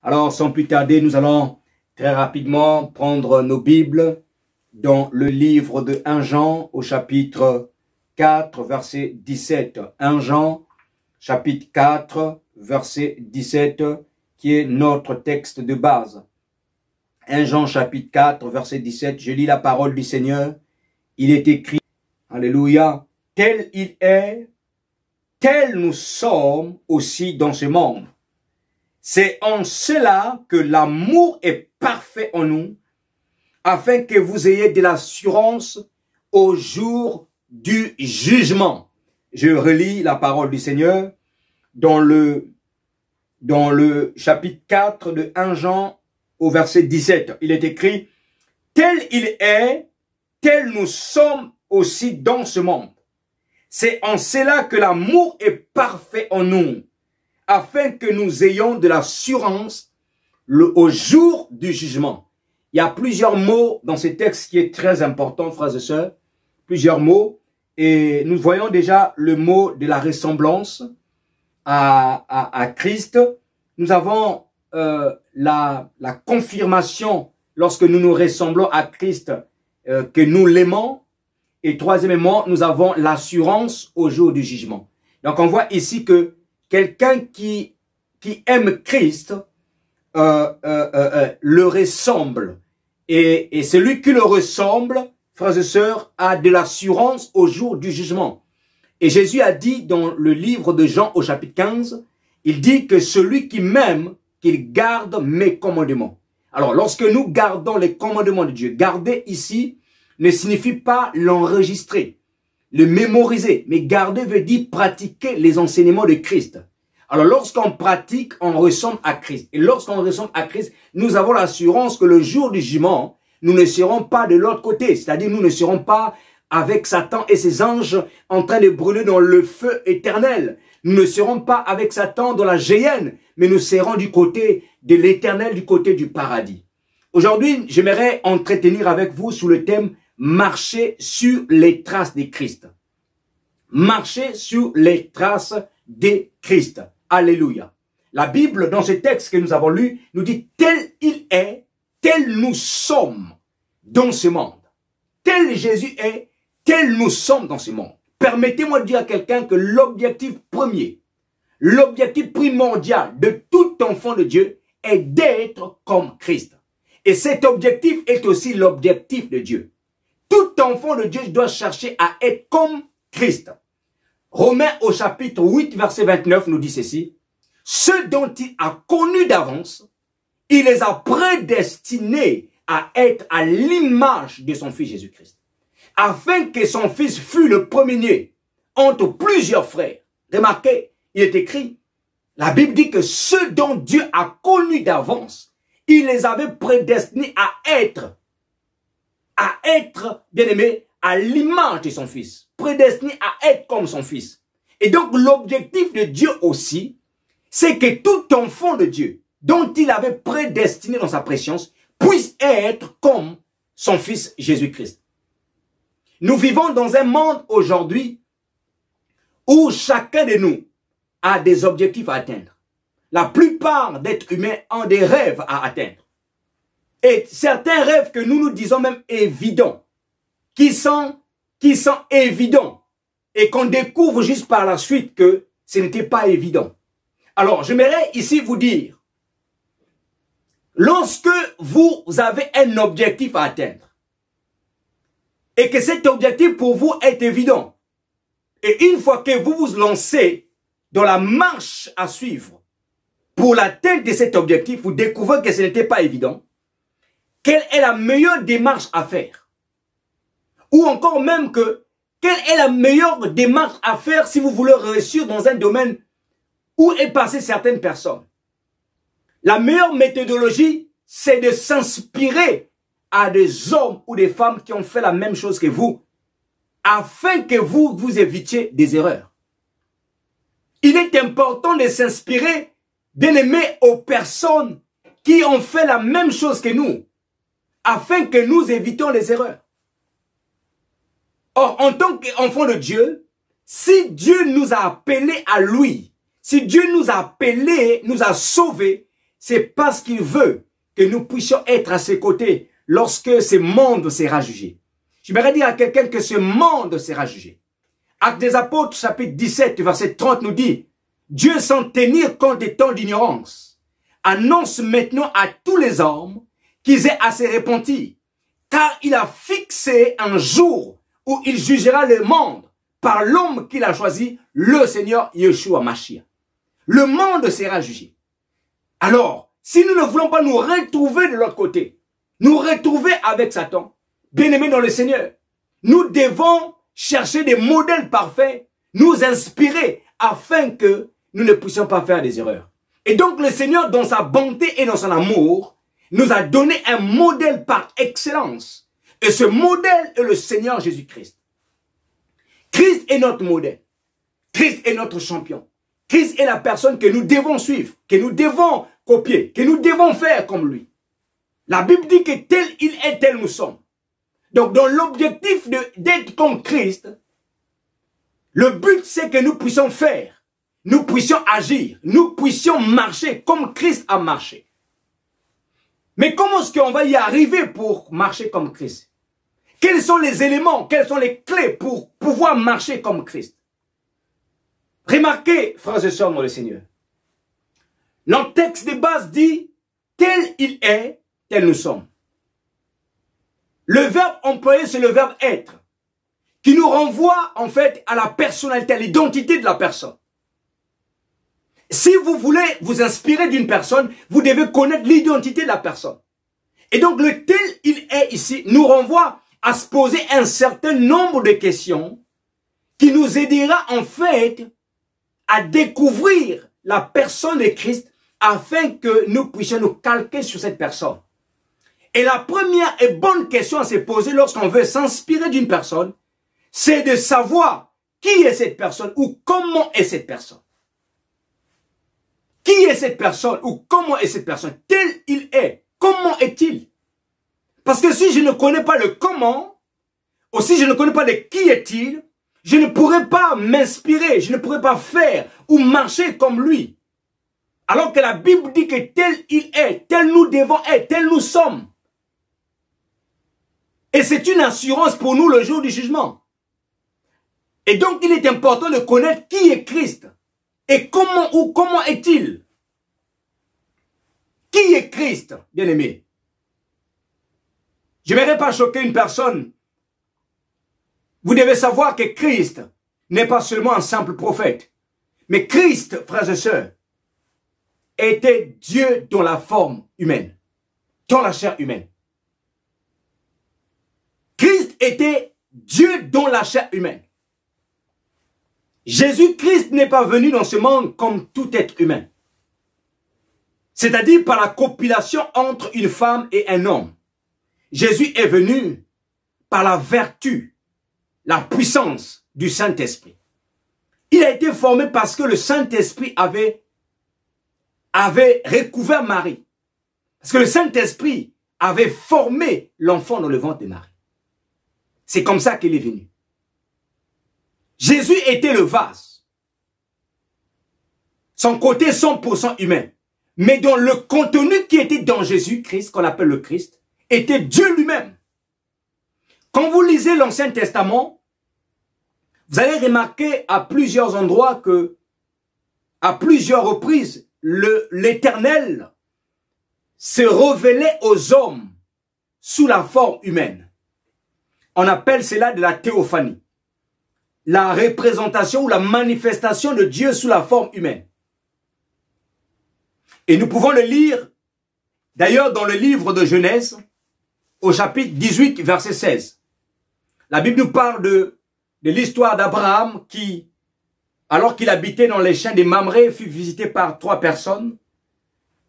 Alors, sans plus tarder, nous allons très rapidement prendre nos Bibles dans le livre de 1 Jean au chapitre 4, verset 17. 1 Jean, chapitre 4, verset 17, qui est notre texte de base. 1 Jean, chapitre 4, verset 17, je lis la parole du Seigneur. Il est écrit, alléluia, tel il est, tel nous sommes aussi dans ce monde. C'est en cela que l'amour est parfait en nous, afin que vous ayez de l'assurance au jour du jugement. Je relis la parole du Seigneur dans le chapitre 4 de 1 Jean au verset 17. Il est écrit, tel il est, tel nous sommes aussi dans ce monde. C'est en cela que l'amour est parfait en nous, afin que nous ayons de l'assurance au jour du jugement. Il y a plusieurs mots dans ce texte qui est très important, frères et sœurs. Plusieurs mots. Et nous voyons déjà le mot de la ressemblance à Christ. Nous avons la confirmation lorsque nous nous ressemblons à Christ que nous l'aimons. Et troisièmement, nous avons l'assurance au jour du jugement. Donc on voit ici que quelqu'un qui aime Christ le ressemble. Et celui qui le ressemble, frères et sœurs, a de l'assurance au jour du jugement. Et Jésus a dit dans le livre de Jean au chapitre 15, il dit que celui qui m'aime, qu'il garde mes commandements. Alors lorsque nous gardons les commandements de Dieu, garder ici ne signifie pas l'enregistrer, le mémoriser, mais garder veut dire pratiquer les enseignements de Christ. Alors lorsqu'on pratique, on ressemble à Christ. Et lorsqu'on ressemble à Christ, nous avons l'assurance que le jour du jugement, nous ne serons pas de l'autre côté. C'est-à-dire nous ne serons pas avec Satan et ses anges en train de brûler dans le feu éternel. Nous ne serons pas avec Satan dans la géhenne, mais nous serons du côté de l'éternel, du côté du paradis. Aujourd'hui, j'aimerais entretenir avec vous sous le thème « Marcher sur les traces de Christ ». Marcher sur les traces de Christ. Alléluia. La Bible, dans ce texte que nous avons lu, nous dit « tel il est, tel nous sommes dans ce monde. Tel Jésus est, tel nous sommes dans ce monde. » Permettez-moi de dire à quelqu'un que l'objectif premier, l'objectif primordial de tout enfant de Dieu est d'être comme Christ. Et cet objectif est aussi l'objectif de Dieu. Tout enfant de Dieu doit chercher à être comme Christ. Romains au chapitre 8, verset 29 nous dit ceci. Ceux dont il a connu d'avance, il les a prédestinés à être à l'image de son fils Jésus-Christ. Afin que son fils fût le premier-né entre plusieurs frères. Remarquez, il est écrit, la Bible dit que ceux dont Dieu a connu d'avance, il les avait prédestinés à être, bien aimé, à l'image de son fils. Prédestiné à être comme son fils. Et donc l'objectif de Dieu aussi, c'est que tout enfant de Dieu, dont il avait prédestiné dans sa préscience, puisse être comme son fils Jésus-Christ. Nous vivons dans un monde aujourd'hui où chacun de nous a des objectifs à atteindre. La plupart d'êtres humains ont des rêves à atteindre. Et certains rêves que nous nous disons même évidents, qui sont évidents et qu'on découvre juste par la suite que ce n'était pas évident. Alors, j'aimerais ici vous dire, lorsque vous avez un objectif à atteindre et que cet objectif pour vous est évident, et une fois que vous vous lancez dans la marche à suivre pour l'atteinte de cet objectif, vous découvrez que ce n'était pas évident, quelle est la meilleure démarche à faire? Ou encore même que, quelle est la meilleure démarche à faire si vous voulez réussir dans un domaine où est passé certaines personnes? La meilleure méthodologie, c'est de s'inspirer à des hommes ou des femmes qui ont fait la même chose que vous, afin que vous évitiez des erreurs. Il est important de s'inspirer, bien aimé, aux personnes qui ont fait la même chose que nous, afin que nous évitons les erreurs. Or, en tant qu'enfant de Dieu, si Dieu nous a appelés à lui, si Dieu nous a appelés, nous a sauvés, c'est parce qu'il veut que nous puissions être à ses côtés lorsque ce monde sera jugé. J'aimerais dire à quelqu'un que ce monde sera jugé. Actes des Apôtres, chapitre 17, verset 30 nous dit, Dieu sans tenir compte des temps d'ignorance, annonce maintenant à tous les hommes qu'ils aient à se repentir, car il a fixé un jour où il jugera le monde par l'homme qu'il a choisi, le Seigneur Yeshua Mashiach. Le monde sera jugé. Alors, si nous ne voulons pas nous retrouver de l'autre côté, nous retrouver avec Satan, bien-aimés dans le Seigneur, nous devons chercher des modèles parfaits, nous inspirer afin que nous ne puissions pas faire des erreurs. Et donc le Seigneur, dans sa bonté et dans son amour, nous a donné un modèle par excellence. Et ce modèle est le Seigneur Jésus-Christ. Christ est notre modèle. Christ est notre champion. Christ est la personne que nous devons suivre, que nous devons copier, que nous devons faire comme lui. La Bible dit que tel il est, tel nous sommes. Donc dans l'objectif d'être comme Christ, le but c'est que nous puissions faire, nous puissions agir, nous puissions marcher comme Christ a marché. Mais comment est-ce qu'on va y arriver pour marcher comme Christ? Quels sont les éléments, quelles sont les clés pour pouvoir marcher comme Christ? Remarquez, frères et sœurs dans le Seigneur, notre texte de base dit, tel il est, tel nous sommes. Le verbe employé, c'est le verbe être, qui nous renvoie en fait à la personnalité, à l'identité de la personne. Si vous voulez vous inspirer d'une personne, vous devez connaître l'identité de la personne. Et donc le tel il est ici nous renvoie à se poser un certain nombre de questions qui nous aidera en fait à découvrir la personne de Christ afin que nous puissions nous calquer sur cette personne. Et la première et bonne question à se poser lorsqu'on veut s'inspirer d'une personne, c'est de savoir qui est cette personne ou comment est cette personne. Qui est cette personne ou comment est cette personne? Tel il est. Comment est-il? Parce que si je ne connais pas le comment, ou si je ne connais pas le qui est-il, je ne pourrais pas m'inspirer, je ne pourrais pas faire ou marcher comme lui. Alors que la Bible dit que tel il est, tel nous devons être, tel nous sommes. Et c'est une assurance pour nous le jour du jugement. Et donc il est important de connaître qui est Christ. Et comment est-il? Qui est Christ, bien-aimé? Je ne vais pas choquer une personne. Vous devez savoir que Christ n'est pas seulement un simple prophète. Mais Christ, frères et sœurs, était Dieu dans la forme humaine, dans la chair humaine. Christ était Dieu dans la chair humaine. Jésus-Christ n'est pas venu dans ce monde comme tout être humain. C'est-à-dire par la copulation entre une femme et un homme. Jésus est venu par la vertu, la puissance du Saint-Esprit. Il a été formé parce que le Saint-Esprit avait recouvert Marie. Parce que le Saint-Esprit avait formé l'enfant dans le ventre de Marie. C'est comme ça qu'il est venu. Jésus était le vase. Son côté 100% humain. Mais dans le contenu qui était dans Jésus-Christ, qu'on appelle le Christ, était Dieu lui-même. Quand vous lisez l'Ancien Testament, vous allez remarquer à plusieurs endroits que, à plusieurs reprises, l'Éternel se révélait aux hommes sous la forme humaine. On appelle cela de la théophanie. La représentation ou la manifestation de Dieu sous la forme humaine. Et nous pouvons le lire, d'ailleurs, dans le livre de Genèse, au chapitre 18, verset 16. La Bible nous parle de l'histoire d'Abraham qui, alors qu'il habitait dans les champs des Mamré, fut visité par 3 personnes.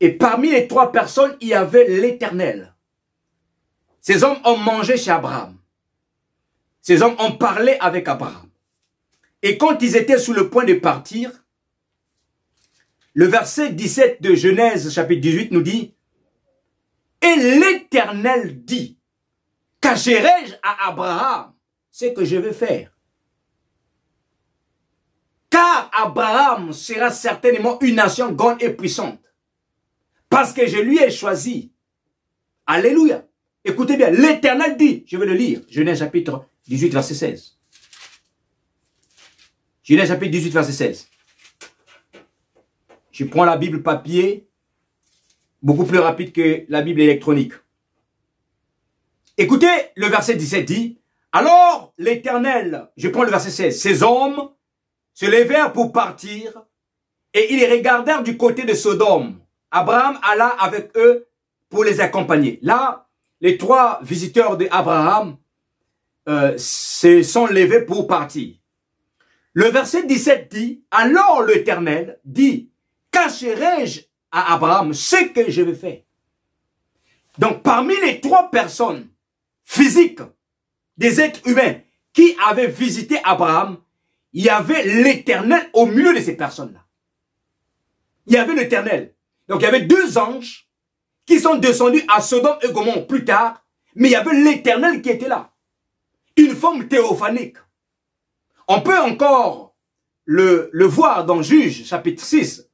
Et parmi les 3 personnes, il y avait l'Éternel. Ces hommes ont mangé chez Abraham. Ces hommes ont parlé avec Abraham. Et quand ils étaient sur le point de partir, le verset 17 de Genèse, chapitre 18, nous dit « Et l'Éternel dit, cacherai-je à Abraham ce que je vais faire? Car Abraham sera certainement une nation grande et puissante. Parce que je lui ai choisi. Alléluia. Écoutez bien, l'Éternel dit, je vais le lire, Genèse chapitre 18, verset 16. Genèse chapitre 18, verset 16. Je prends la Bible papier, beaucoup plus rapide que la Bible électronique. Écoutez, le verset 17 dit, alors l'Éternel, je prends le verset 16, ces hommes se levèrent pour partir et ils regardèrent du côté de Sodome. Abraham alla avec eux pour les accompagner. Là, les 3 visiteurs d'Abraham se sont levés pour partir. Le verset 17 dit, alors l'Éternel dit, cacherai-je à Abraham ce que je vais faire? Donc, parmi les 3 personnes physiques, des êtres humains, qui avaient visité Abraham, il y avait l'Éternel au milieu de ces personnes-là. Il y avait l'Éternel. Donc, il y avait 2 anges qui sont descendus à Sodome et Gomorrhe plus tard, mais il y avait l'Éternel qui était là. Une forme théophanique. On peut encore le voir dans Juge, chapitre 6.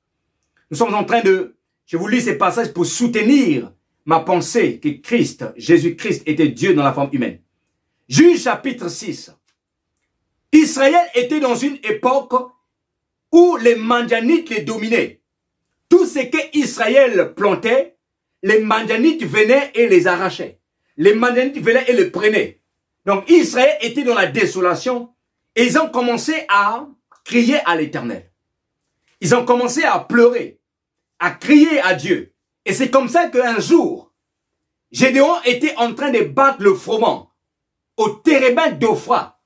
Nous sommes en train de... Je vous lis ces passages pour soutenir ma pensée que Christ, Jésus-Christ, était Dieu dans la forme humaine. Juge, chapitre 6. Israël était dans une époque où les Madianites les dominaient. Tout ce que Israël plantait, les Madianites venaient et les arrachaient. Les Madianites venaient et les prenaient. Donc Israël était dans la désolation et ils ont commencé à crier à l'Éternel. Ils ont commencé à pleurer, à crier à Dieu. Et c'est comme ça qu'un jour, Gédéon était en train de battre le froment au térébinthe d'Ophra.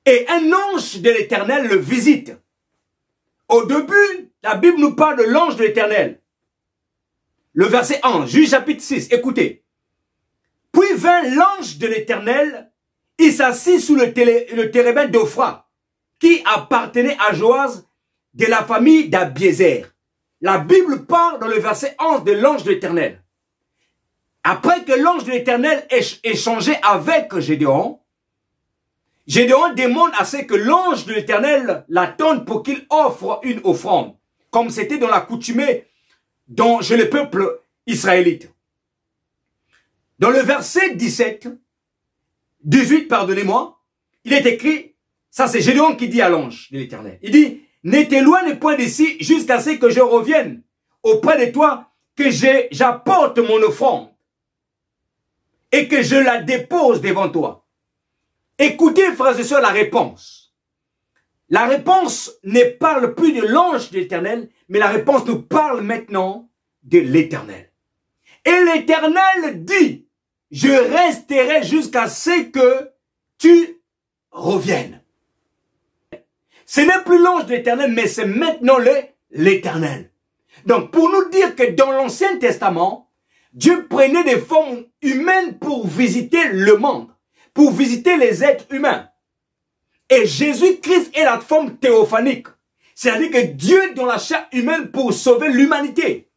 Et un ange de l'Éternel le visite. Au début, la Bible nous parle de l'ange de l'Éternel. Le verset 1, Juge chapitre 6, écoutez. Puis vint l'ange de l'Éternel, il s'assit sous le térébinthe d'Ophra, qui appartenait à Joas de la famille d'Abiézer. La Bible parle dans le verset 11 de l'ange de l'Éternel. Après que l'ange de l'Éternel ait échangé avec Gédéon, Gédéon demande à ce que l'ange de l'Éternel l'attende pour qu'il offre une offrande, comme c'était dans la coutumée chez le peuple israélite. Dans le verset 18, pardonnez-moi, il est écrit, ça c'est Gédéon qui dit à l'ange de l'Éternel, il dit, ne t'éloigne point d'ici jusqu'à ce que je revienne auprès de toi, que j'apporte mon offrande et que je la dépose devant toi. Écoutez, frères et sœurs, la réponse. La réponse ne parle plus de l'ange de l'Éternel, mais la réponse nous parle maintenant de l'Éternel. Et l'Éternel dit, je resterai jusqu'à ce que tu reviennes. Ce n'est plus l'ange de l'Éternel, mais c'est maintenant l'Éternel. Donc, pour nous dire que dans l'Ancien Testament, Dieu prenait des formes humaines pour visiter le monde, pour visiter les êtres humains. Et Jésus-Christ est la forme théophanique. C'est-à-dire que Dieu dans la chair humaine pour sauver l'humanité.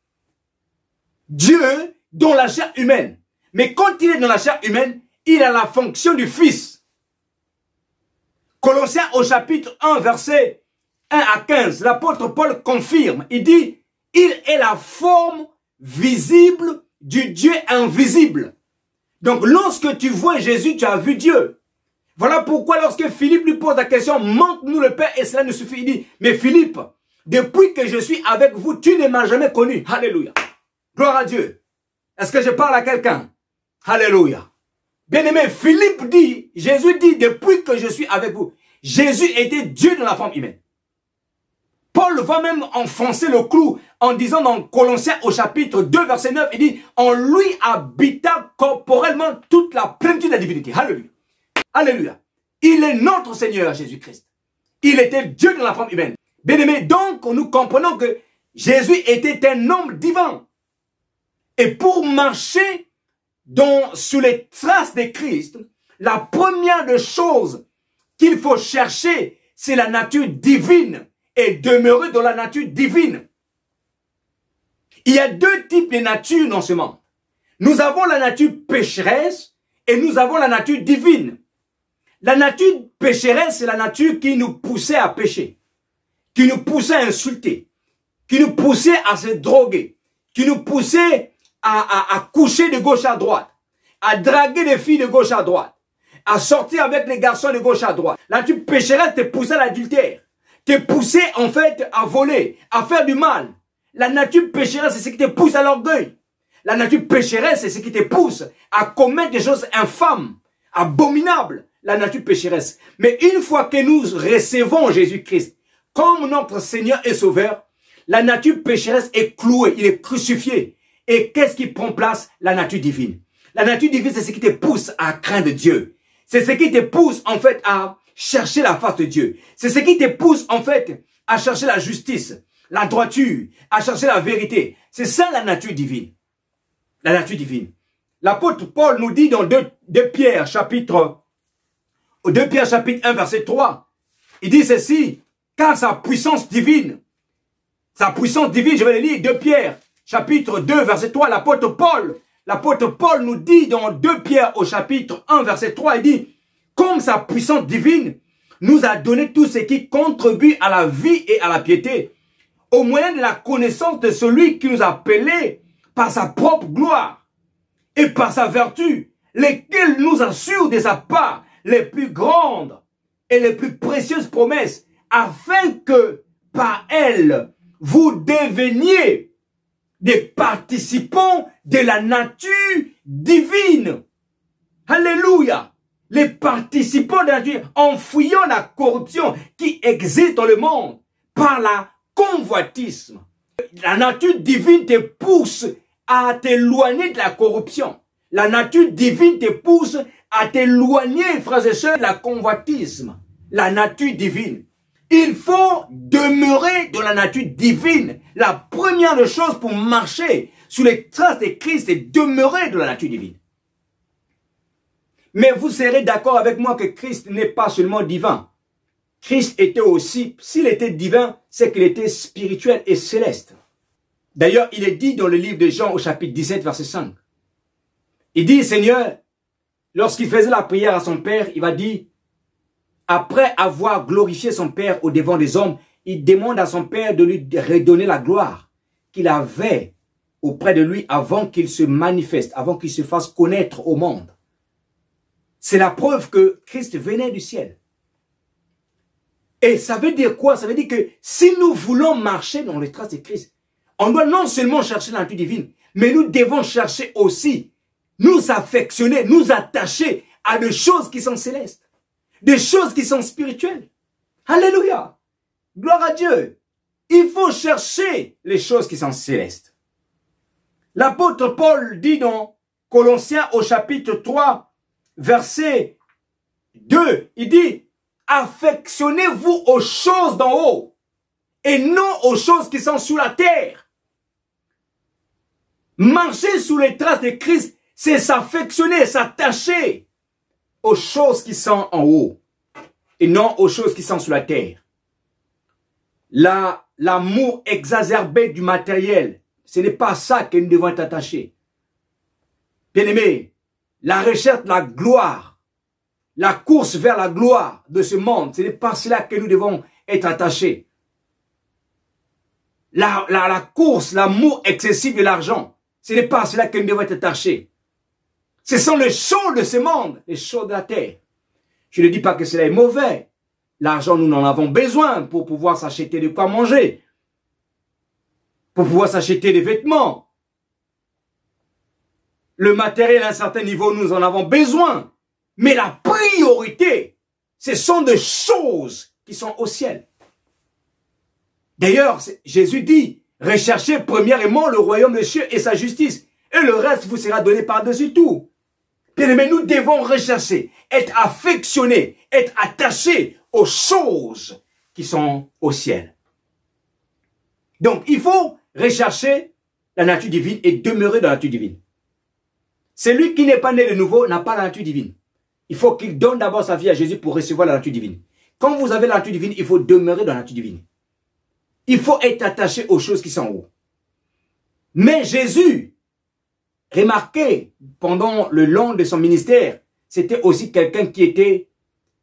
Dieu dans la chair humaine. Mais quand il est dans la chair humaine, il a la fonction du Fils. Colossiens au chapitre 1, verset 1 à 15, l'apôtre Paul confirme. Il dit, il est la forme visible du Dieu invisible. Donc lorsque tu vois Jésus, tu as vu Dieu. Voilà pourquoi lorsque Philippe lui pose la question, montre-nous le Père et cela nous suffit. Il dit, mais Philippe, depuis que je suis avec vous, tu ne m'as jamais connu. Alléluia. Gloire à Dieu. Est-ce que je parle à quelqu'un? Alléluia. Bien-aimé, Philippe dit, Jésus dit, depuis que je suis avec vous, Jésus était Dieu dans la forme humaine. Paul va même enfoncer le clou en disant dans Colossiens au chapitre 2, verset 9, il dit, en lui habita corporellement toute la plénitude de la divinité. Alléluia. Alléluia. Il est notre Seigneur Jésus-Christ. Il était Dieu dans la forme humaine. Bien-aimé, donc nous comprenons que Jésus était un homme divin. Et pour marcher sous les traces de Christ, la première des choses qu'il faut chercher, c'est la nature divine et demeurer dans la nature divine. Il y a 2 types de nature dans ce monde. Nous avons la nature pécheresse et nous avons la nature divine. La nature pécheresse, c'est la nature qui nous poussait à pécher, qui nous poussait à insulter, qui nous poussait à se droguer, qui nous poussait à coucher de gauche à droite, à draguer les filles de gauche à droite, à sortir avec les garçons de gauche à droite. La nature pécheresse te poussait à l'adultère, te poussait en fait à voler, à faire du mal. La nature pécheresse, c'est ce qui te pousse à l'orgueil. La nature pécheresse, c'est ce qui te pousse à commettre des choses infâmes, abominables. La nature pécheresse. Mais une fois que nous recevons Jésus-Christ comme notre Seigneur et Sauveur, la nature pécheresse est clouée, il est crucifié. Et qu'est-ce qui prend place? La nature divine. La nature divine, c'est ce qui te pousse à craindre Dieu. C'est ce qui te pousse en fait à chercher la face de Dieu. C'est ce qui te pousse en fait à chercher la justice, la droiture, à chercher la vérité. C'est ça la nature divine. La nature divine. L'apôtre Paul nous dit dans 2 Pierre chapitre 1 verset 3, il dit ceci, car sa puissance divine, je vais le lire, 2 Pierre chapitre 2 verset 3, l'apôtre Paul nous dit dans 2 Pierre au chapitre 1 verset 3, il dit, comme sa puissance divine nous a donné tout ce qui contribue à la vie et à la piété, au moyen de la connaissance de celui qui nous a appelés par sa propre gloire et par sa vertu, lesquels nous assurent de sa part les plus grandes et les plus précieuses promesses, afin que par elles, vous deveniez des participants de la nature divine. Alléluia! Les participants de la nature, en fuyant la corruption qui existe dans le monde par la convoitisme. La nature divine te pousse à t'éloigner de la corruption. La nature divine te pousse à t'éloigner, frères et sœurs, de la convoitisme. La nature divine. Il faut demeurer dans la nature divine. La première des choses pour marcher sur les traces de Christ, c'est demeurer dans la nature divine. Mais vous serez d'accord avec moi que Christ n'est pas seulement divin. Christ était aussi, s'il était divin, c'est qu'il était spirituel et céleste. D'ailleurs, il est dit dans le livre de Jean au chapitre 17, verset 5. Il dit, Seigneur, lorsqu'il faisait la prière à son Père, il va dire, après avoir glorifié son Père au devant des hommes, il demande à son Père de lui redonner la gloire qu'il avait auprès de lui avant qu'il se manifeste, avant qu'il se fasse connaître au monde. C'est la preuve que Christ venait du ciel. Et ça veut dire quoi? Ça veut dire que si nous voulons marcher dans les traces de Christ, on doit non seulement chercher la nature divine, mais nous devons chercher aussi, nous affectionner, nous attacher à des choses qui sont célestes, des choses qui sont spirituelles. Alléluia! Gloire à Dieu! Il faut chercher les choses qui sont célestes. L'apôtre Paul dit dans Colossiens au chapitre 3, verset 2, il dit, affectionnez-vous aux choses d'en haut et non aux choses qui sont sous la terre. Marcher sous les traces de Christ, c'est s'affectionner, s'attacher aux choses qui sont en haut et non aux choses qui sont sous la terre. L'amour exacerbé du matériel, ce n'est pas ça que nous devons être attachés. Bien-aimés, la recherche de la gloire, la course vers la gloire de ce monde, ce n'est pas cela que nous devons être attachés. La course, l'amour excessif de l'argent, ce n'est pas cela que nous devons être attachés. Ce sont les choses de ce monde, les choses de la terre. Je ne dis pas que cela est mauvais. L'argent, nous en avons besoin pour pouvoir s'acheter de quoi manger, pour pouvoir s'acheter des vêtements. Le matériel à un certain niveau, nous en avons besoin. Mais la priorité, ce sont des choses qui sont au ciel. D'ailleurs, Jésus dit, recherchez premièrement le royaume des cieux et sa justice, et le reste vous sera donné par-dessus tout. Mais nous devons rechercher, être affectionnés, être attachés aux choses qui sont au ciel. Donc, il faut rechercher la nature divine et demeurer dans la nature divine. Celui qui n'est pas né de nouveau n'a pas la nature divine. Il faut qu'il donne d'abord sa vie à Jésus pour recevoir la nature divine. Quand vous avez la nature divine, il faut demeurer dans la nature divine. Il faut être attaché aux choses qui sont en haut. Mais Jésus, remarquez, pendant le long de son ministère, c'était aussi quelqu'un qui était,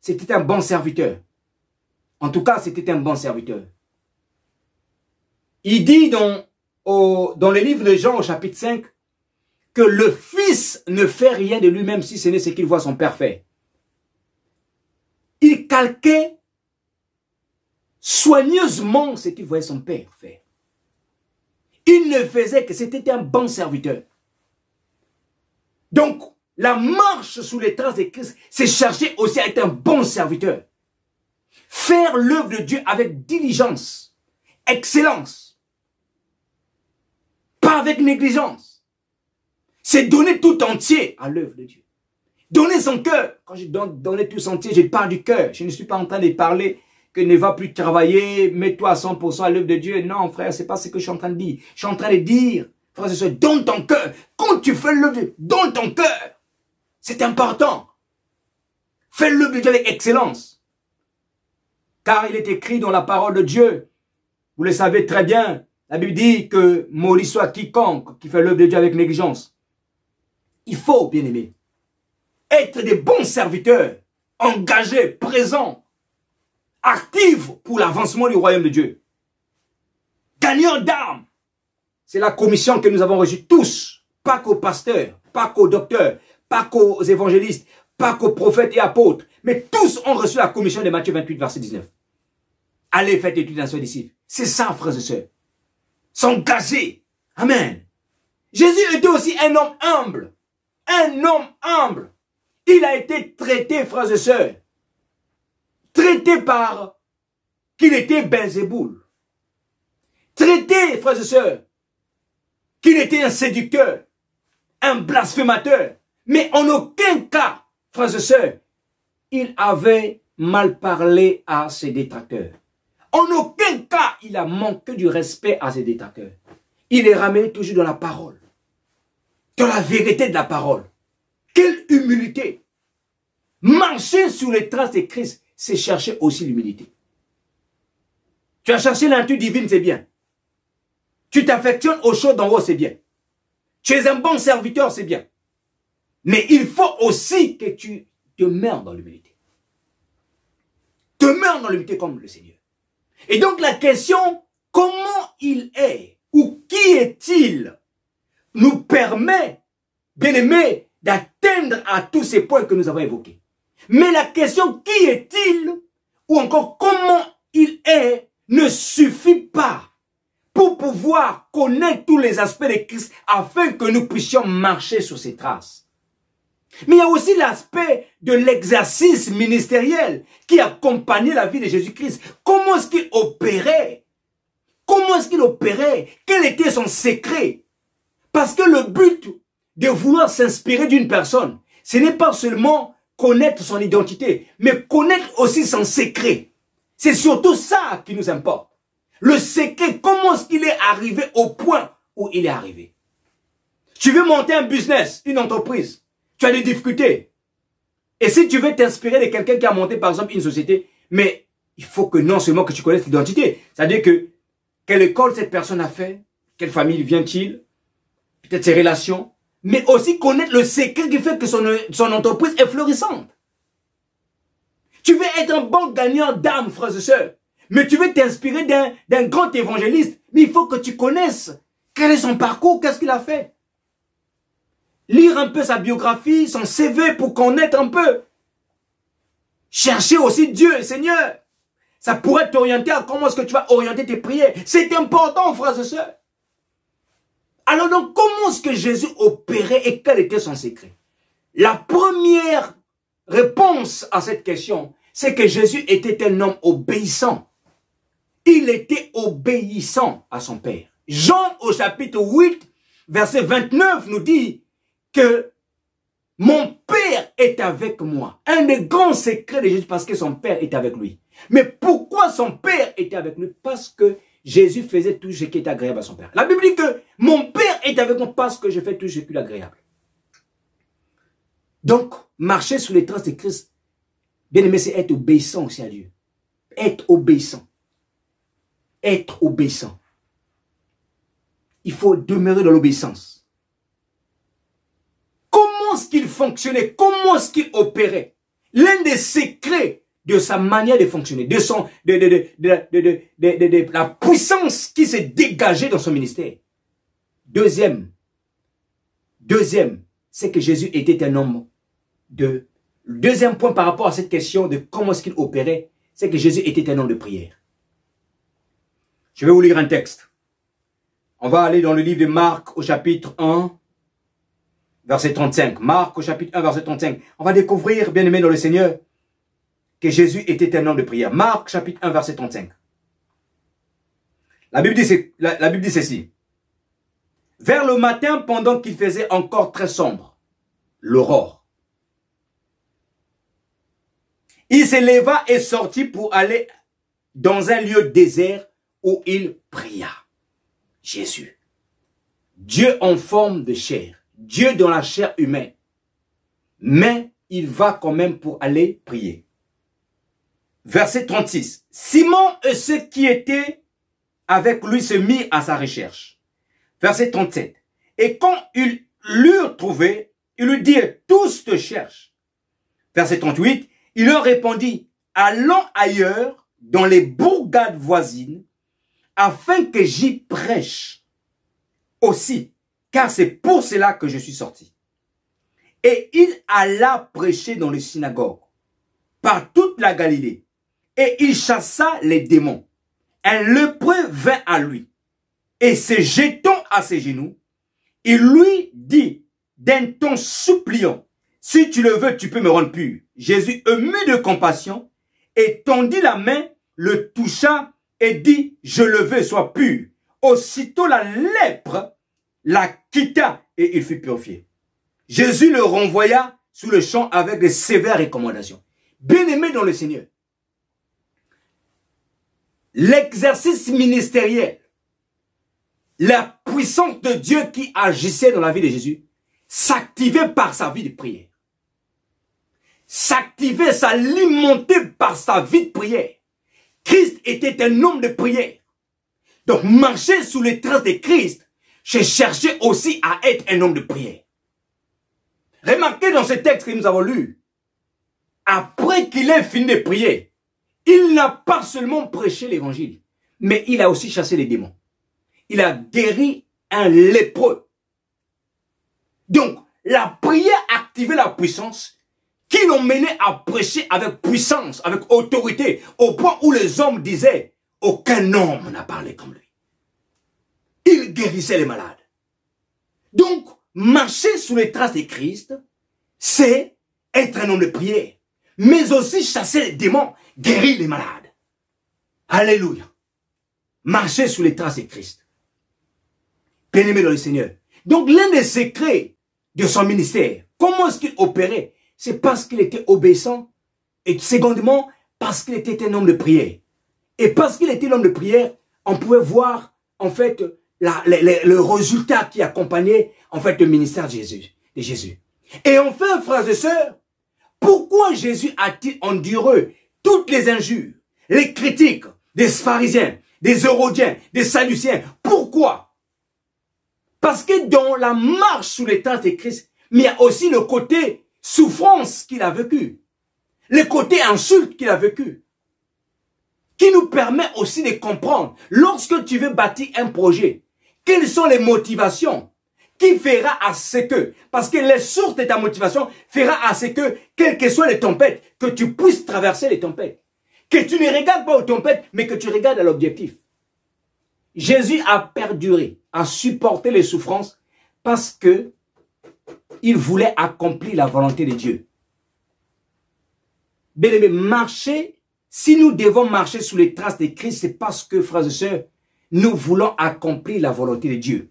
c'était un bon serviteur. En tout cas, c'était un bon serviteur. Il dit dans le livre de Jean au chapitre 5 que le Fils ne fait rien de lui-même si ce n'est ce qu'il voit son Père faire. Il calquait soigneusement ce qu'il voyait son Père faire. Il ne faisait que c'était un bon serviteur. Donc, la marche sous les traces de Christ, c'est chercher aussi à être un bon serviteur. Faire l'œuvre de Dieu avec diligence, excellence, pas avec négligence. C'est donner tout entier à l'œuvre de Dieu. Donner son cœur. Quand je donne tout entier, je parle du cœur. Je ne suis pas en train de parler que ne va plus travailler, mets-toi à 100% à l'œuvre de Dieu. Non, frère, c'est pas ce que je suis en train de dire. Je suis en train de dire, frère et soeur, donne ton cœur. Quand tu fais l'œuvre de Dieu, donne ton cœur. C'est important. Fais l'œuvre de Dieu avec excellence. Car il est écrit dans la parole de Dieu, vous le savez très bien, la Bible dit que maudit soit quiconque qui fait l'œuvre de Dieu avec négligence. Il faut, bien aimé, être des bons serviteurs, engagés, présents, actifs pour l'avancement du royaume de Dieu. Gagnants d'âmes. C'est la commission que nous avons reçue tous, pas qu'aux pasteurs, pas qu'aux docteurs, pas qu'aux évangélistes, pas qu'aux prophètes et apôtres, mais tous ont reçu la commission de Matthieu 28, verset 19. Allez, faites étude dans ce disciple. C'est ça, frères et sœurs. S'engager. Amen. Jésus était aussi un homme humble. Un homme humble. Il a été traité, frères et sœurs, traité par qu'il était Belzéboul. Traité, frères et sœurs, qu'il était un séducteur, un blasphémateur. Mais en aucun cas, frères et sœurs, il avait mal parlé à ses détracteurs. En aucun cas, il a manqué du respect à ses détracteurs. Il est ramené toujours dans la parole, dans la vérité de la parole. Quelle humilité! Marcher sur les traces de Christ, c'est chercher aussi l'humilité. Tu as cherché l'intuition divine, c'est bien. Tu t'affectionnes aux choses d'en haut, c'est bien. Tu es un bon serviteur, c'est bien. Mais il faut aussi que tu demeures dans l'humilité. Demeure dans l'humilité comme le Seigneur. Et donc la question, comment il est ou qui est-il, nous permet, bien aimé, d'atteindre à tous ces points que nous avons évoqués. Mais la question, qui est-il, ou encore comment il est, ne suffit pas pour pouvoir connaître tous les aspects de Christ afin que nous puissions marcher sur ses traces. Mais il y a aussi l'aspect de l'exercice ministériel qui accompagnait la vie de Jésus-Christ. Comment est-ce qu'il opérait? Comment est-ce qu'il opérait? Quel était son secret? Parce que le but de vouloir s'inspirer d'une personne, ce n'est pas seulement connaître son identité, mais connaître aussi son secret. C'est surtout ça qui nous importe. Le secret, comment est-ce qu'il est arrivé au point où il est arrivé? Tu veux monter un business, une entreprise, tu as des difficultés. Et si tu veux t'inspirer de quelqu'un qui a monté par exemple une société, mais il faut que non seulement que tu connaisses l'identité, c'est-à-dire que quelle école cette personne a fait, quelle famille vient-il, peut-être ses relations, mais aussi connaître le secret qui fait que son entreprise est florissante. Tu veux être un bon gagnant d'âme, frères et sœurs, mais tu veux t'inspirer d'un grand évangéliste, mais il faut que tu connaisses quel est son parcours, qu'est-ce qu'il a fait. Lire un peu sa biographie, son CV pour connaître un peu. Chercher aussi Dieu, Seigneur. Ça pourrait t'orienter à comment est-ce que tu vas orienter tes prières. C'est important, frères et sœurs. Alors donc, comment est-ce que Jésus opérait et quel était son secret? La première réponse à cette question, c'est que Jésus était un homme obéissant. Il était obéissant à son Père. Jean au chapitre 8, verset 29 nous dit que mon Père est avec moi. Un des grands secrets de Jésus, parce que son Père est avec lui. Mais pourquoi son Père était avec lui? Parce que Jésus faisait tout ce qui est agréable à son Père. La Bible dit que mon Père est avec moi parce que je fais tout ce qui est agréable. Donc, marcher sur les traces de Christ, bien aimé, c'est être obéissant aussi à Dieu. Être obéissant. Être obéissant. Il faut demeurer dans l'obéissance. Comment est-ce qu'il fonctionnait? Comment est-ce qu'il opérait? L'un des secrets de sa manière de fonctionner, de la puissance qui s'est dégagée dans son ministère, Deuxième, c'est que Jésus était un homme de... Le deuxième point par rapport à cette question de comment est-ce qu'il opérait, c'est que Jésus était un homme de prière. Je vais vous lire un texte. On va aller dans le livre de Marc au chapitre 1, verset 35. Marc au chapitre 1, verset 35. On va découvrir, bien aimé dans le Seigneur, que Jésus était un homme de prière. Marc chapitre 1, verset 35. La Bible dit ceci. Vers le matin, pendant qu'il faisait encore très sombre, l'aurore, il se leva et sortit pour aller dans un lieu désert où il pria. Jésus, Dieu en forme de chair, Dieu dans la chair humaine, mais il va quand même pour aller prier. Verset 36. Simon et ceux qui étaient avec lui se mirent à sa recherche. Verset 37. Et quand ils l'eurent trouvé, ils lui dirent, tous te cherchent. Verset 38. Il leur répondit, allons ailleurs, dans les bourgades voisines, afin que j'y prêche aussi, car c'est pour cela que je suis sorti. Et il alla prêcher dans les synagogues, par toute la Galilée, et il chassa les démons. Un lépreux vint à lui, et se jetant à ses genoux, il lui dit d'un ton suppliant, si tu le veux, tu peux me rendre pur. Jésus, ému de compassion, et tendit la main, le toucha et dit, je le veux, sois pur. Aussitôt la lèpre la quitta et il fut purifié. Jésus le renvoya sous le champ avec de sévères recommandations. Bien-aimé dans le Seigneur, l'exercice ministériel, la puissance de Dieu qui agissait dans la vie de Jésus, s'activait par sa vie de prière. S'activait, s'alimentait par sa vie de prière. Christ était un homme de prière. Donc, marcher sous les traces de Christ, j'ai cherché aussi à être un homme de prière. Remarquez dans ce texte que nous avons lu, après qu'il ait fini de prier, il n'a pas seulement prêché l'évangile, mais il a aussi chassé les démons. Il a guéri un lépreux. Donc, la prière activait la puissance qui l'ont mené à prêcher avec puissance, avec autorité, au point où les hommes disaient, aucun homme n'a parlé comme lui. Il guérissait les malades. Donc, marcher sous les traces de Christ, c'est être un homme de prière, mais aussi chasser les démons, guérir les malades. Alléluia. Marcher sous les traces de Christ. Bien-aimé dans le Seigneur. Donc, l'un des secrets de son ministère, comment est-ce qu'il opérait? C'est parce qu'il était obéissant et secondement, parce qu'il était un homme de prière. Et parce qu'il était un homme de prière, on pouvait voir en fait le résultat qui accompagnait en fait le ministère de Jésus. Et enfin, frères et sœurs, pourquoi Jésus a-t-il enduré toutes les injures, les critiques des pharisiens, des hérodiens, des sadduciens? Pourquoi? Parce que dans la marche sous les traces de Christ, mais il y a aussi le côté souffrance qu'il a vécu, le côté insulte qu'il a vécu, qui nous permet aussi de comprendre, lorsque tu veux bâtir un projet, quelles sont les motivations qui fera à ce que, parce que les sources de ta motivation fera à ce que, quelles que soient les tempêtes, que tu puisses traverser les tempêtes, que tu ne regardes pas aux tempêtes, mais que tu regardes à l'objectif. Jésus a perduré, a supporté les souffrances parce que il voulait accomplir la volonté de Dieu. Bien-aimés, marcher, si nous devons marcher sous les traces de Christ, c'est parce que, frères et sœurs, nous voulons accomplir la volonté de Dieu.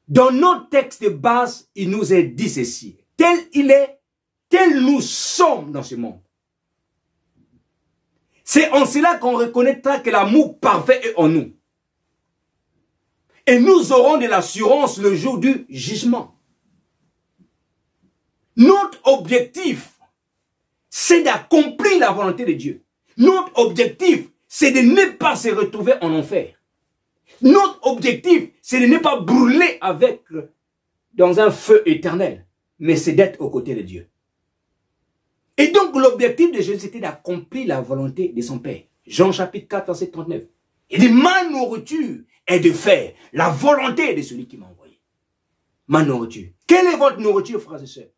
Dans notre texte de base, il nous est dit ceci. Tel il est, tel nous sommes dans ce monde. C'est en cela qu'on reconnaîtra que l'amour parfait est en nous. Et nous aurons de l'assurance le jour du jugement. Notre objectif, c'est d'accomplir la volonté de Dieu. Notre objectif, c'est de ne pas se retrouver en enfer. Notre objectif, c'est de ne pas brûler dans un feu éternel, mais c'est d'être aux côtés de Dieu. Et donc, l'objectif de Jésus, c'était d'accomplir la volonté de son Père. Jean chapitre 4, verset 39. Il dit, ma nourriture est de faire la volonté de celui qui m'a envoyé. Ma nourriture. Quelle est votre nourriture, frères et sœurs?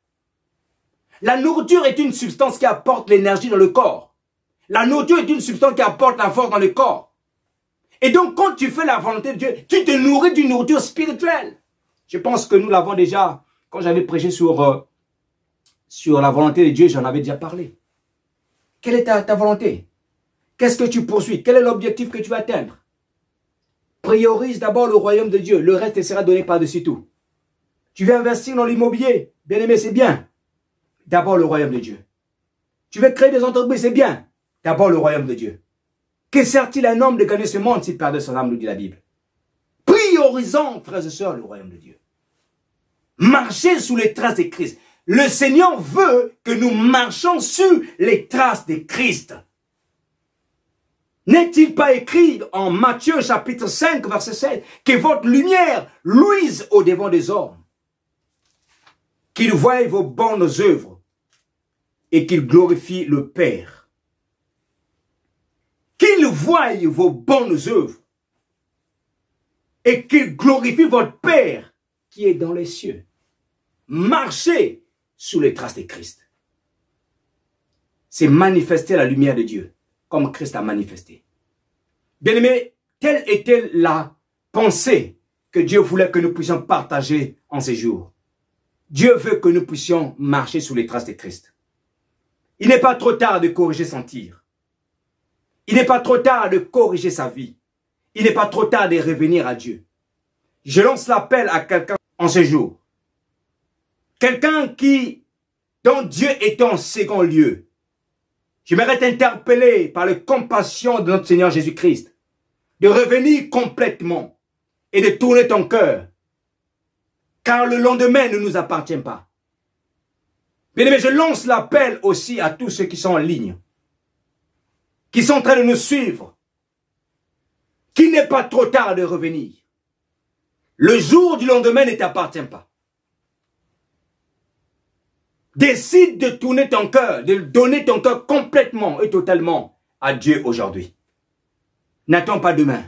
La nourriture est une substance qui apporte l'énergie dans le corps. La nourriture est une substance qui apporte la force dans le corps. Et donc, quand tu fais la volonté de Dieu, tu te nourris d'une nourriture spirituelle. Je pense que nous l'avons déjà, quand j'avais prêché sur la volonté de Dieu, j'en avais déjà parlé. Quelle est ta volonté? Qu'est-ce que tu poursuis? Quel est l'objectif que tu vas atteindre? Priorise d'abord le royaume de Dieu. Le reste te sera donné par-dessus tout. Tu veux investir dans l'immobilier? Bien aimé, c'est bien. D'abord le royaume de Dieu. Tu veux créer des entreprises? C'est bien. D'abord le royaume de Dieu. Que sert-il à un homme de gagner ce monde s'il perdait son âme, nous dit la Bible? Priorisons, frères et sœurs, le royaume de Dieu. Marchez sous les traces de Christ. Le Seigneur veut que nous marchions sur les traces de Christ. N'est-il pas écrit en Matthieu chapitre 5 verset 7 que votre lumière luise au devant des hommes, qu'ils voient vos bonnes œuvres et qu'ils glorifient le Père. Qu'ils voient vos bonnes œuvres et qu'ils glorifient votre Père qui est dans les cieux. Marchez sous les traces de Christ. C'est manifester la lumière de Dieu, comme Christ a manifesté. Bien-aimés, telle était la pensée que Dieu voulait que nous puissions partager en ces jours. Dieu veut que nous puissions marcher sous les traces de Christ. Il n'est pas trop tard de corriger son tir. Il n'est pas trop tard de corriger sa vie. Il n'est pas trop tard de revenir à Dieu. Je lance l'appel à quelqu'un en ce jour. Quelqu'un dont Dieu est en second lieu. J'aimerais t'interpeller par la compassion de notre Seigneur Jésus-Christ, de revenir complètement et de tourner ton cœur, car le lendemain ne nous appartient pas. Bien-aimé, je lance l'appel aussi à tous ceux qui sont en ligne, qui sont en train de nous suivre, qu'il n'est pas trop tard de revenir. Le jour du lendemain ne t'appartient pas. Décide de tourner ton cœur, de donner ton cœur complètement et totalement à Dieu aujourd'hui. N'attends pas demain,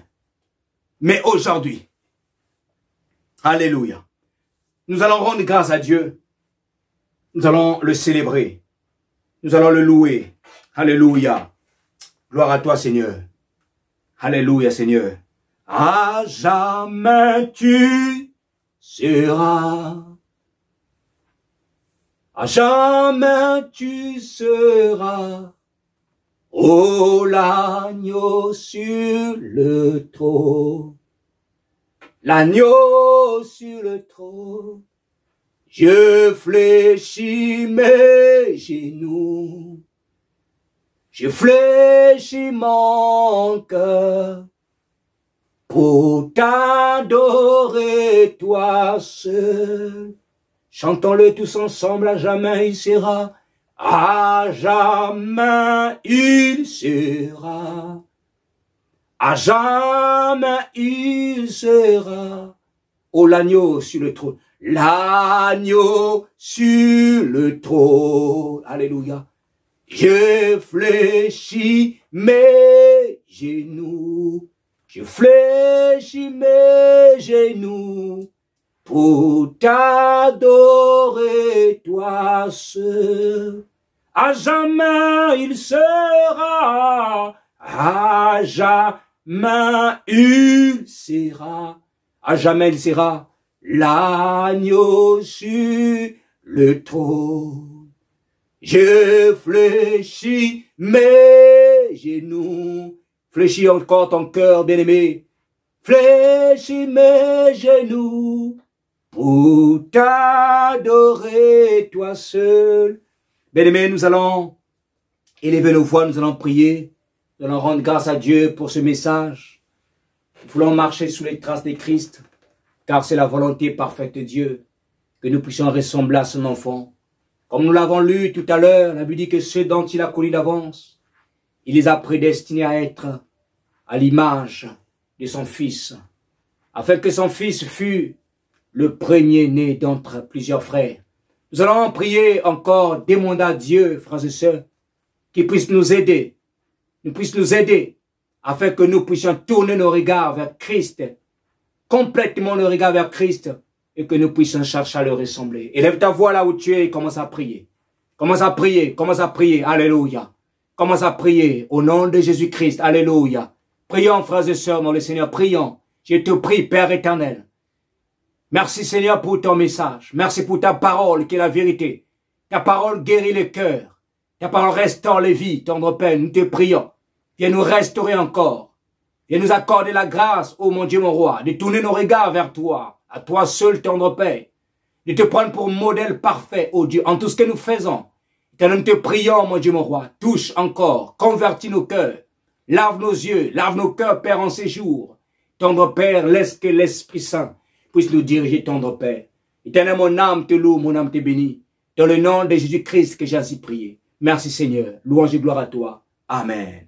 mais aujourd'hui. Alléluia. Nous allons rendre grâce à Dieu. Nous allons le célébrer. Nous allons le louer. Alléluia. Gloire à toi, Seigneur. Alléluia, Seigneur. À jamais tu seras. À jamais tu seras, ô l'agneau sur le trône. L'agneau sur le trône. Je fléchis mes genoux. Je fléchis mon cœur pour t'adorer toi seul. Chantons-le tous ensemble, à jamais il sera, à jamais il sera, à jamais il sera. Oh, l'agneau sur le trône, l'agneau sur le trône, alléluia. Je fléchis mes genoux, je fléchis mes genoux, pour t'adorer toi seul. À jamais il sera, à jamais il sera, à jamais il sera, l'agneau sur le trône. Je fléchis mes genoux, fléchis encore ton cœur bien-aimé, fléchis mes genoux, pour t'adorer toi seul. Bien-aimés, nous allons élever nos voix, nous allons prier, nous allons rendre grâce à Dieu pour ce message. Nous voulons marcher sous les traces de Christ, car c'est la volonté parfaite de Dieu, que nous puissions ressembler à son enfant. Comme nous l'avons lu tout à l'heure, la Bible dit que ceux dont il a connu d'avance, il les a prédestinés à être à l'image de son Fils, afin que son Fils fût le premier-né d'entre plusieurs frères. Nous allons prier encore, demander à Dieu, frères et sœurs, qu'il puisse nous aider afin que nous puissions tourner nos regards vers Christ, complètement nos regards vers Christ, et que nous puissions chercher à le ressembler. Élève ta voix là où tu es et commence à prier. Commence à prier, commence à prier, alléluia. Commence à prier au nom de Jésus-Christ, alléluia. Prions, frères et sœurs, dans le Seigneur, prions. Je te prie, Père éternel. Merci Seigneur pour ton message. Merci pour ta parole qui est la vérité. Ta parole guérit les cœurs. Ta parole restaure les vies, tendre Père. Nous te prions. Viens nous restaurer encore. Viens nous accorder la grâce, ô mon Dieu, mon roi, de tourner nos regards vers toi, à toi seul, tendre Père. De te prendre pour modèle parfait, ô Dieu, en tout ce que nous faisons. Nous te prions, mon Dieu, mon roi. Touche encore, convertis nos cœurs. Lave nos yeux, lave nos cœurs, Père, en ces jours. Tendre Père, laisse que l'Esprit Saint puisse nous diriger, tendre Père. Éternel, mon âme te loue, mon âme te bénit. Dans le nom de Jésus-Christ que j'ai ainsi prié. Merci Seigneur. Louange et gloire à toi. Amen.